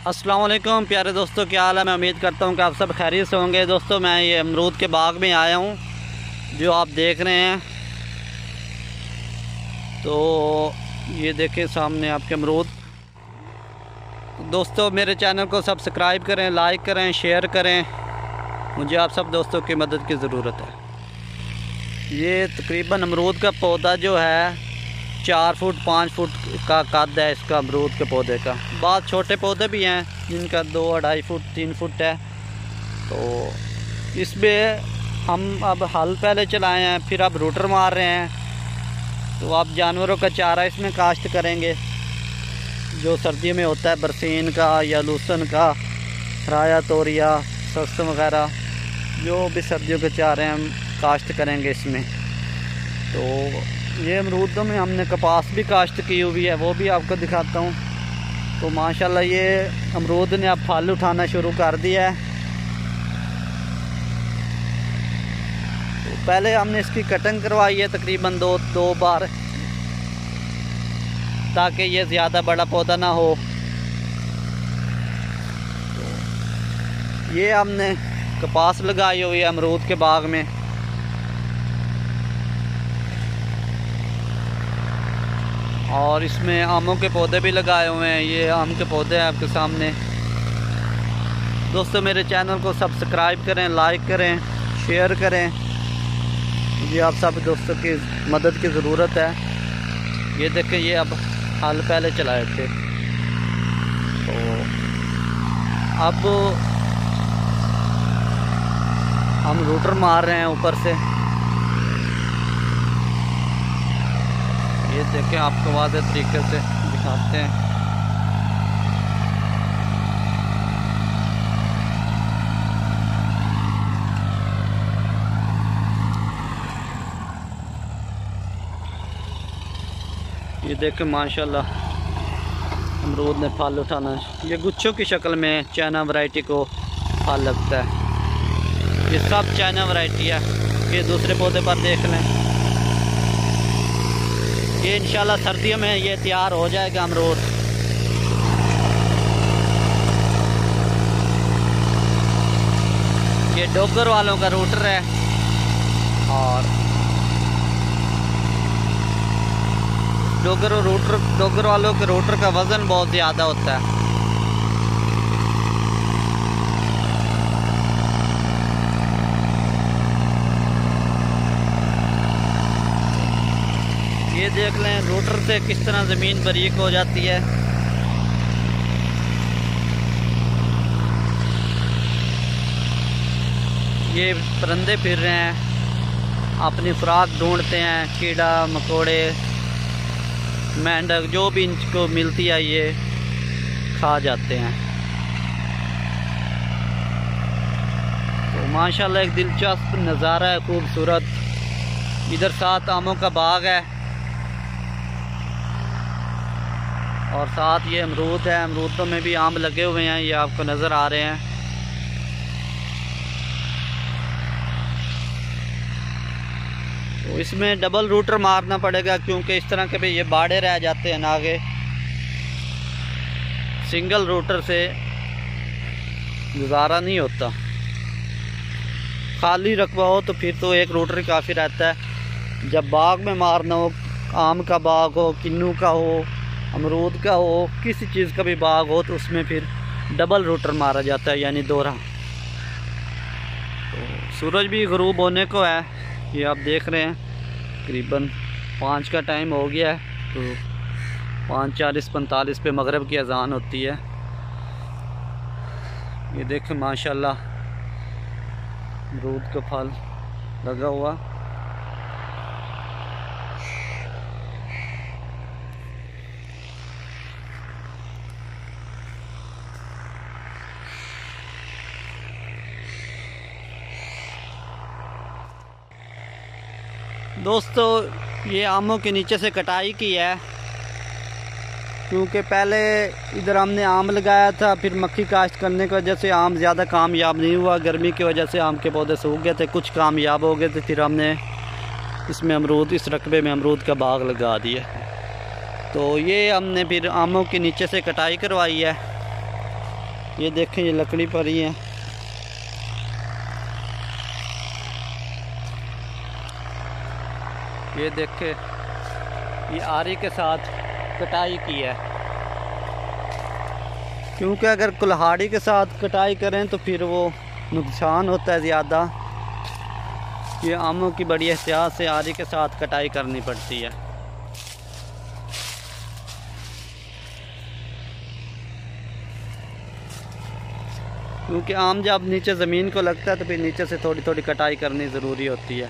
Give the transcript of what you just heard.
अस्सलाम वालेकुम प्यारे दोस्तों, क्या हाल है। मैं उम्मीद करता हूँ कि आप सब खैरियत से होंगे। दोस्तों मैं ये अमरूद के बाग में आया हूँ जो आप देख रहे हैं। तो ये देखें सामने आपके अमरूद। दोस्तों मेरे चैनल को सब्सक्राइब करें, लाइक करें, शेयर करें। मुझे आप सब दोस्तों की मदद की ज़रूरत है। ये तकरीबन अमरूद का पौधा जो है 4 फुट 5 फुट का कद है इसका अमरूद के पौधे का। बहुत छोटे पौधे भी हैं जिनका 2 2.5 फुट 3 फुट है। तो इसमें हम अब हल पहले चलाए हैं, फिर अब रूटर मार रहे हैं। तो अब जानवरों का चारा इसमें काश्त करेंगे जो सर्दियों में होता है, बरसीन का या लूसन का, राया तोरिया, सरसों वगैरह, जो भी सर्दियों के चारे हम काश्त करेंगे इसमें। तो ये अमरूदों में हमने कपास भी काश्त की हुई है, वो भी आपको दिखाता हूँ। तो माशाल्लाह ये अमरूद ने अब फल उठाना शुरू कर दिया है। तो पहले हमने इसकी कटिंग करवाई है तकरीबन दो बार, ताकि ये ज़्यादा बड़ा पौधा ना हो। तो ये हमने कपास लगाई हुई है अमरूद के बाग में। और इसमें आमों के पौधे भी लगाए हुए हैं। ये आम के पौधे हैं आपके सामने। दोस्तों मेरे चैनल को सब्सक्राइब करें, लाइक करें, शेयर करें। मुझे आप सब दोस्तों की मदद की ज़रूरत है। ये देखें, ये अब हल पहले चलाए थे, तो अब हम रूटर मार रहे हैं ऊपर से। ये देखें, आपको वाज़ेह तरीके से दिखाते हैं। ये देखें माशाल्लाह अमरूद ने फल उठाना। ये गुच्छों की शक्ल में चाइना वैरायटी को फल लगता है। ये सब चाइना वैरायटी है। ये दूसरे पौधे पर देख लें। ये इंशाल्लाह सर्दियों में ये तैयार हो जाएगा अमरूद। ये डोगर वालों का रूटर है। और डोगर वालों के रूटर का वज़न बहुत ज़्यादा होता है। ये देख लें रूटर से किस तरह ज़मीन बारीक हो जाती है। ये परिंदे फिर रहे हैं, अपनी खुराक ढूंढते हैं। कीड़ा मकोड़े, मेंढक, जो भी इनको मिलती है ये खा जाते हैं। तो माशाल्लाह एक दिलचस्प नज़ारा है, खूबसूरत। इधर 7 आमों का बाग है और साथ ये अमरूद है। अमरूदों में भी आम लगे हुए हैं, ये आपको नज़र आ रहे हैं। तो इसमें डबल रूटर मारना पड़ेगा, क्योंकि इस तरह के भी ये बाड़े रह जाते हैं आगे। सिंगल रूटर से गुजारा नहीं होता। खाली रकबा हो तो फिर तो एक रूटर ही काफ़ी रहता है। जब बाग में मारना हो, आम का बाग हो, किन्नू का हो, अमरूद का हो, किसी चीज़ का भी बाग हो, तो उसमें फिर डबल रूटर मारा जाता है, यानी दोहरा। तो सूरज भी ग़ुरूब होने को है, ये आप देख रहे हैं। तकरीबन 5 का टाइम हो गया है। तो 5:40-45 पे मगरिब की अज़ान होती है। ये देखें माशाल्लाह अमरूद का फल लगा हुआ। दोस्तों ये आमों के नीचे से कटाई की है, क्योंकि पहले इधर हमने आम लगाया था, फिर मक्खी काश्त करने की वजह से आम ज़्यादा कामयाब नहीं हुआ। गर्मी की वजह से आम के पौधे सूख गए थे, कुछ कामयाब हो गए थे। फिर हमने इसमें अमरूद, इस रकबे में अमरूद का बाग लगा दिया। तो ये हमने फिर आमों के नीचे से कटाई करवाई है। ये देखें, ये लकड़ी पड़ी है। ये देखें, ये आरी के साथ कटाई की है, क्योंकि अगर कुल्हाड़ी के साथ कटाई करें तो फिर वो नुकसान होता है ज़्यादा। ये आमों की बड़ी एहतियात से आरी के साथ कटाई करनी पड़ती है। क्योंकि आम जब नीचे ज़मीन को लगता है तो फिर नीचे से थोड़ी थोड़ी कटाई करनी ज़रूरी होती है।